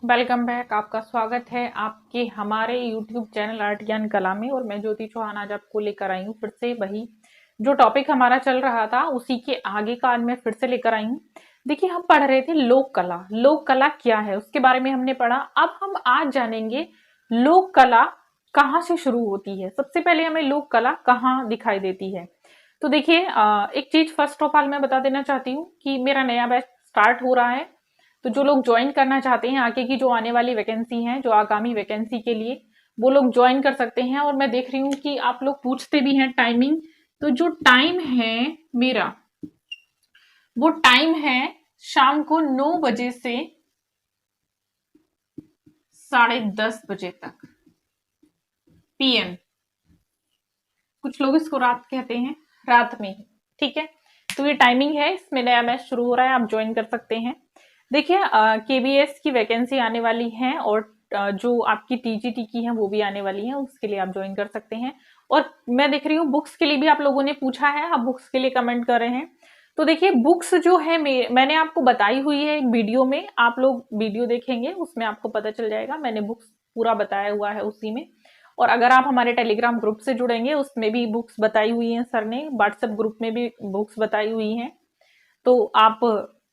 Welcome back. आपका स्वागत है आपके हमारे यूट्यूब चैनल आर्ट ज्ञान कला में। और मैं ज्योति चौहान आज आपको लेकर आई हूँ फिर से वही जो टॉपिक हमारा चल रहा था उसी के आगे का आज मैं फिर से लेकर आई हूँ। देखिए, हम पढ़ रहे थे लोक कला। लोक कला क्या है उसके बारे में हमने पढ़ा। अब हम आज जानेंगे लोक कला कहाँ से शुरू होती है। सबसे पहले हमें लोक कला कहाँ दिखाई देती है। तो देखिए, एक चीज फर्स्ट ऑफ ऑल मैं बता देना चाहती हूँ कि मेरा नया बैच स्टार्ट हो रहा है। तो जो लोग ज्वाइन करना चाहते हैं, आगे की जो आने वाली वैकेंसी है, जो आगामी वैकेंसी के लिए, वो लोग ज्वाइन कर सकते हैं। और मैं देख रही हूँ कि आप लोग पूछते भी हैं टाइमिंग। तो जो टाइम है मेरा, वो टाइम है शाम को 9 बजे से 10:30 बजे तक PM। कुछ लोग इसको रात कहते हैं, रात में ही, ठीक है। तो ये टाइमिंग है, इसमें नया मैच शुरू हो रहा है, आप ज्वाइन कर सकते हैं। देखिए, KBS की वैकेंसी आने वाली है और जो आपकी TGT की है वो भी आने वाली है, उसके लिए आप ज्वाइन कर सकते हैं। और मैं देख रही हूँ बुक्स के लिए भी आप लोगों ने पूछा है, आप बुक्स के लिए कमेंट कर रहे हैं। तो देखिए, बुक्स जो है मैंने आपको बताई हुई है एक वीडियो में, आप लोग वीडियो देखेंगे उसमें आपको पता चल जाएगा। मैंने बुक्स पूरा बताया हुआ है उसी में। और अगर आप हमारे टेलीग्राम ग्रुप से जुड़ेंगे उसमें भी बुक्स बताई हुई हैं सर ने, व्हाट्सएप ग्रुप में भी बुक्स बताई हुई हैं। तो आप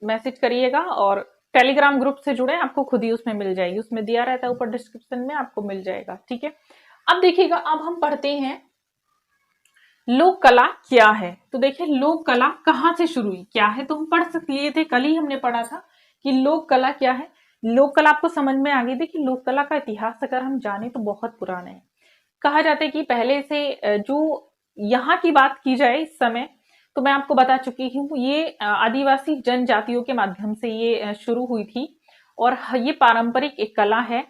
मैसेज करिएगा और टेलीग्राम ग्रुप से जुड़े, आपको खुद ही उसमें मिल जाएगी, उसमें दिया रहता है ऊपर डिस्क्रिप्शन में, आपको मिल जाएगा, ठीक है। अब देखिएगा, अब हम पढ़ते हैं लोक कला क्या है। तो देखिए, लोक कला कहाँ से शुरू हुई, क्या है, तो हम पढ़ लिए थे, कल ही हमने पढ़ा था कि लोक कला क्या है। लोक कला आपको समझ में आ गई। देखिए, लोक कला का इतिहास अगर हम जाने तो बहुत पुराना है। कहा जाता है कि पहले से जो यहाँ की बात की जाए इस समय, तो मैं आपको बता चुकी हूँ ये आदिवासी जनजातियों के माध्यम से ये शुरू हुई थी। और ये पारंपरिक एक कला है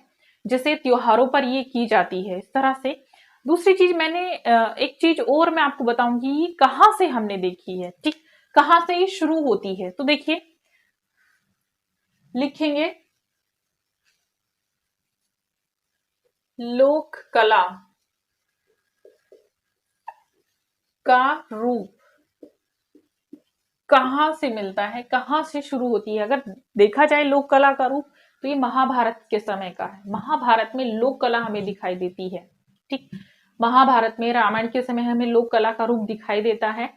जिसे त्योहारों पर ये की जाती है इस तरह से। दूसरी चीज मैंने एक चीज और मैं आपको बताऊंगी, ये कहाँ से हमने देखी है, ठीक, कहाँ से ये शुरू होती है। तो देखिए, लिखेंगे लोक कला का रूप कहाँ से मिलता है, कहाँ से शुरू होती है। अगर देखा जाए लोक कला का रूप, तो ये महाभारत के समय का है। महाभारत में लोक कला हमें दिखाई देती है, ठीक। महाभारत में, रामायण के समय हमें लोक कला का रूप दिखाई देता है।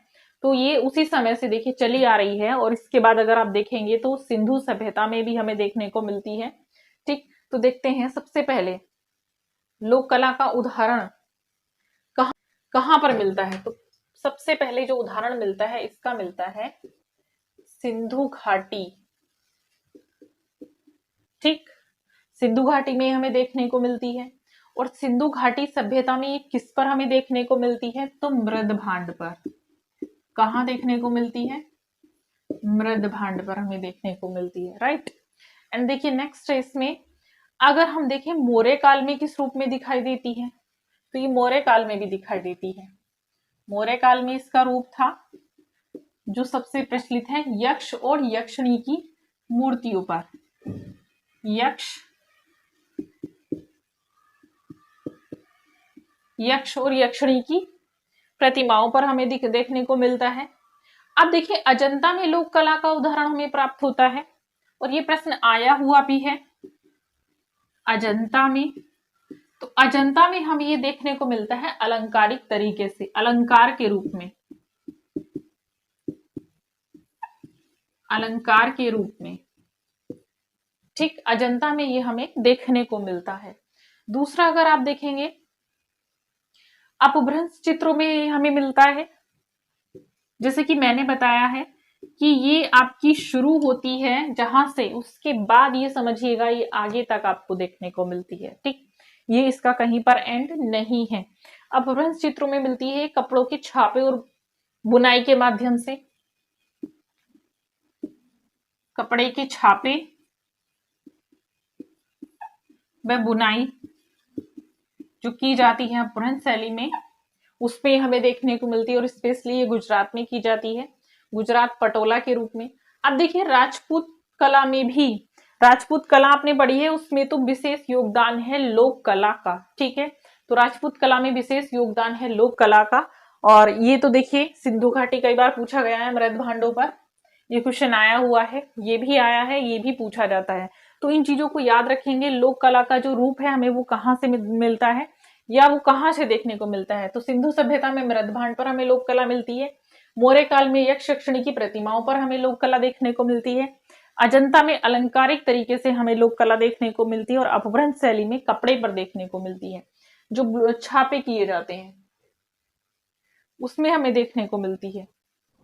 तो ये उसी समय से देखिए चली आ रही है। और इसके बाद अगर आप देखेंगे तो सिंधु सभ्यता में भी हमें देखने को मिलती है, ठीक। तो देखते हैं सबसे पहले लोक कला का उदाहरण कहाँ कहाँ पर मिलता है। तो सबसे पहले जो उदाहरण मिलता है इसका मिलता है सिंधु घाटी, ठीक। सिंधु घाटी में हमें देखने को मिलती है। और सिंधु घाटी सभ्यता में ये किस पर हमें देखने को मिलती है, तो मृद भांड पर। कहाँ देखने को मिलती है, मृद भांड पर हमें देखने को मिलती है, राइट। एंड देखिए नेक्स्ट है इसमें, अगर हम देखें मौर्य काल में किस रूप में दिखाई देती है, तो ये मौर्य काल में भी दिखाई देती है। मौर्य काल में इसका रूप था जो सबसे प्रचलित है, यक्ष और यक्षिणी की मूर्तियों पर। यक्ष और यक्षिणी की प्रतिमाओं पर हमें देखने को मिलता है। अब देखिए, अजंता में लोक कला का उदाहरण हमें प्राप्त होता है और ये प्रश्न आया हुआ भी है। अजंता में, तो अजंता में हमें ये देखने को मिलता है अलंकारिक तरीके से, अलंकार के रूप में, अलंकार के रूप में, ठीक। अजंता में ये हमें देखने को मिलता है। दूसरा, अगर आप देखेंगे अपभ्रंश चित्रों में हमें मिलता है, जैसे कि मैंने बताया है कि ये आपकी शुरू होती है जहां से, उसके बाद ये समझिएगा ये आगे तक आपको देखने को मिलती है, ठीक। ये इसका कहीं पर एंड नहीं है। अपभ्रंश चित्रों में मिलती है कपड़ों के छापे और बुनाई के माध्यम से, कपड़े के छापे व बुनाई जो की जाती है अपभ्रंश शैली में, उसमें हमें देखने को मिलती है। और स्पेशली ये गुजरात में की जाती है, गुजरात पटोला के रूप में। अब देखिए, राजपूत कला में भी, राजपूत कला आपने पढ़ी है, उसमें तो विशेष योगदान है लोक कला का, ठीक है। तो राजपूत कला में विशेष योगदान है लोक कला का। और ये तो देखिए सिंधु घाटी कई बार पूछा गया है मृद भांडों पर, ये क्वेश्चन आया हुआ है, ये भी आया है, ये भी पूछा जाता है। तो इन चीजों को याद रखेंगे। लोक कला का जो रूप है हमें वो कहाँ से मिलता है या वो कहाँ से देखने को मिलता है। तो सिंधु सभ्यता में मृदभांड पर हमें लोक कला मिलती है। मौर्य काल में यक्ष यक्षिणी की प्रतिमाओं पर हमें लोक कला देखने को मिलती है। अजंता में अलंकारिक तरीके से हमें लोक कला देखने को मिलती है। और अपभ्रंश शैली में कपड़े पर देखने को मिलती है, जो छापे किए जाते हैं उसमें हमें देखने को मिलती है।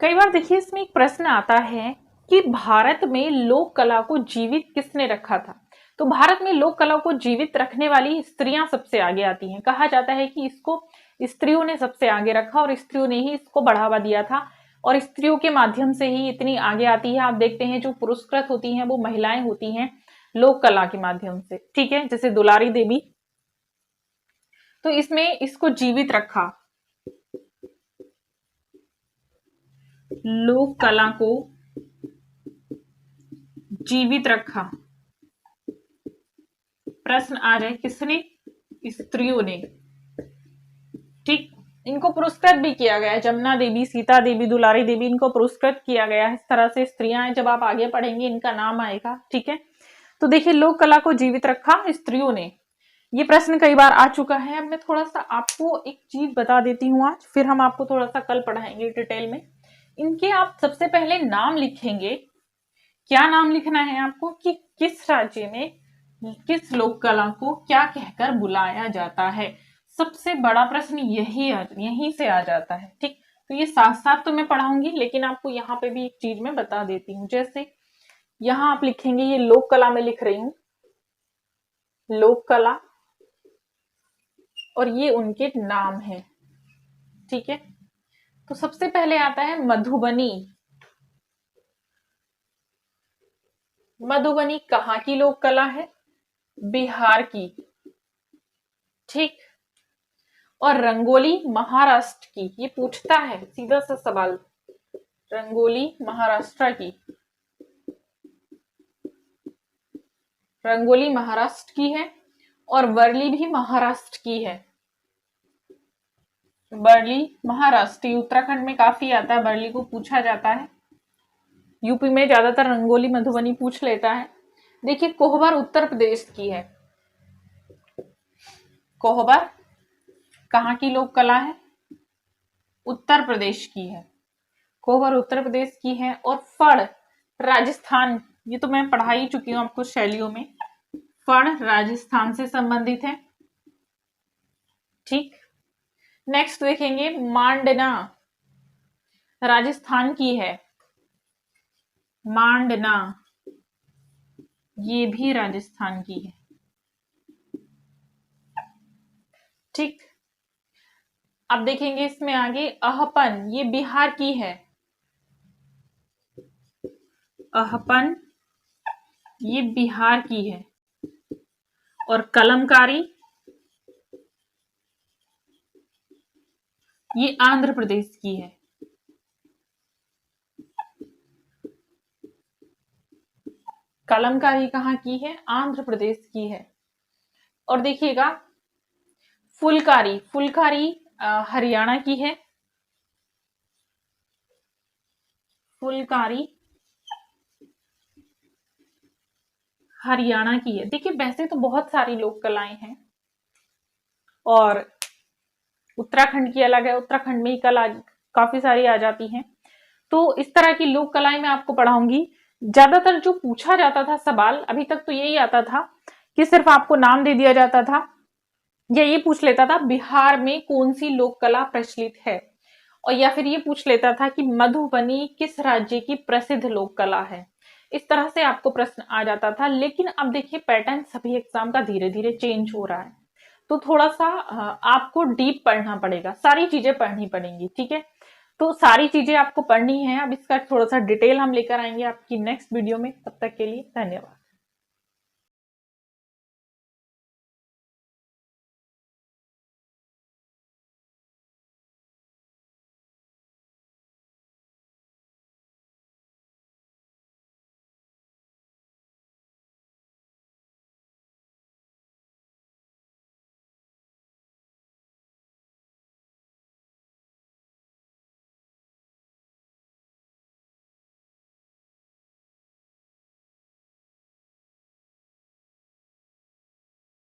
कई बार देखिए इसमें एक प्रश्न आता है कि भारत में लोक कला को जीवित किसने रखा था। तो भारत में लोक कला को जीवित रखने वाली स्त्रियां सबसे आगे आती हैं। कहा जाता है कि इसको स्त्रियों ने सबसे आगे रखा और स्त्रियों ने ही इसको बढ़ावा दिया था और स्त्रियों के माध्यम से ही इतनी आगे आती है। आप देखते हैं जो पुरस्कृत होती हैं वो महिलाएं होती हैं लोक कला के माध्यम से, ठीक है, जैसे दुलारी देवी। तो इसमें इसको जीवित रखा, लोक कला को जीवित रखा। प्रश्न आ जाए किसने? स्त्रियों ने, ठीक। इनको पुरस्कृत भी किया गया है, जमुना देवी, सीता देवी, दुलारी देवी, इनको पुरस्कृत किया गया है। इस तरह से स्त्रियां हैं, जब आप आगे पढ़ेंगे इनका नाम आएगा, ठीक है। तो देखिए लोक कला को जीवित रखा स्त्रियों ने, ये प्रश्न कई बार आ चुका है। अब मैं थोड़ा सा आपको एक चीज बता देती हूँ आज, फिर हम आपको थोड़ा सा कल पढ़ाएंगे डिटेल में। इनके आप सबसे पहले नाम लिखेंगे। क्या नाम लिखना है आपको कि किस राज्य में किस लोक कला को क्या कहकर बुलाया जाता है। सबसे बड़ा प्रश्न यही से आ जाता है, ठीक। तो ये साथ साथ तो मैं पढ़ाऊंगी, लेकिन आपको यहाँ पे भी एक चीज मैं बता देती हूँ। जैसे यहाँ आप लिखेंगे, ये लोक कला में लिख रही हूँ, लोक कला, और ये उनके नाम है, ठीक है। तो सबसे पहले आता है मधुबनी। मधुबनी कहाँ की लोक कला है? बिहार की, ठीक। और रंगोली महाराष्ट्र की, ये पूछता है सीधा सा सवाल, रंगोली महाराष्ट्र की, रंगोली महाराष्ट्र की है। और वर्ली भी महाराष्ट्र की है, वर्ली महाराष्ट्र, उत्तराखंड में काफी आता है, वर्ली को पूछा जाता है। यूपी में ज्यादातर रंगोली मधुबनी पूछ लेता है। देखिए कोहबर उत्तर प्रदेश की है। कोहबर कहाँ की लोक कला है? उत्तर प्रदेश की है, कोहबर उत्तर प्रदेश की है। और फड़ राजस्थान, ये तो मैं पढ़ा ही चुकी हूँ आपको शैलियों में, फड़ राजस्थान से संबंधित है, ठीक। नेक्स्ट देखेंगे मांडना, राजस्थान की है, मांडना ये भी राजस्थान की है, ठीक। अब देखेंगे इसमें आगे अहपन, ये बिहार की है, अहपन ये बिहार की है। और कलमकारी ये आंध्र प्रदेश की है, कलमकारी कहाँ की है? आंध्र प्रदेश की है। और देखिएगा फुलकारी, फुलकारी हरियाणा की है, फुलकारी हरियाणा की है। देखिए वैसे तो बहुत सारी लोक कलाएं हैं और उत्तराखंड की अलग है, उत्तराखंड में ही कला काफी सारी आ जाती हैं। तो इस तरह की लोक कलाएं मैं आपको पढ़ाऊंगी। ज्यादातर जो पूछा जाता था सवाल अभी तक तो यही आता था कि सिर्फ आपको नाम दे दिया जाता था या ये पूछ लेता था बिहार में कौन सी लोक कला प्रचलित है, और या फिर ये पूछ लेता था कि मधुबनी किस राज्य की प्रसिद्ध लोक कला है। इस तरह से आपको प्रश्न आ जाता था। लेकिन अब देखिए पैटर्न सभी एग्जाम का धीरे धीरे चेंज हो रहा है, तो थोड़ा सा आपको डीप पढ़ना पड़ेगा, सारी चीजें पढ़नी पड़ेंगी, ठीक है। तो सारी चीजें आपको पढ़नी है। अब इसका थोड़ा सा डिटेल हम लेकर आएंगे आपकी नेक्स्ट वीडियो में। तब तक के लिए धन्यवाद।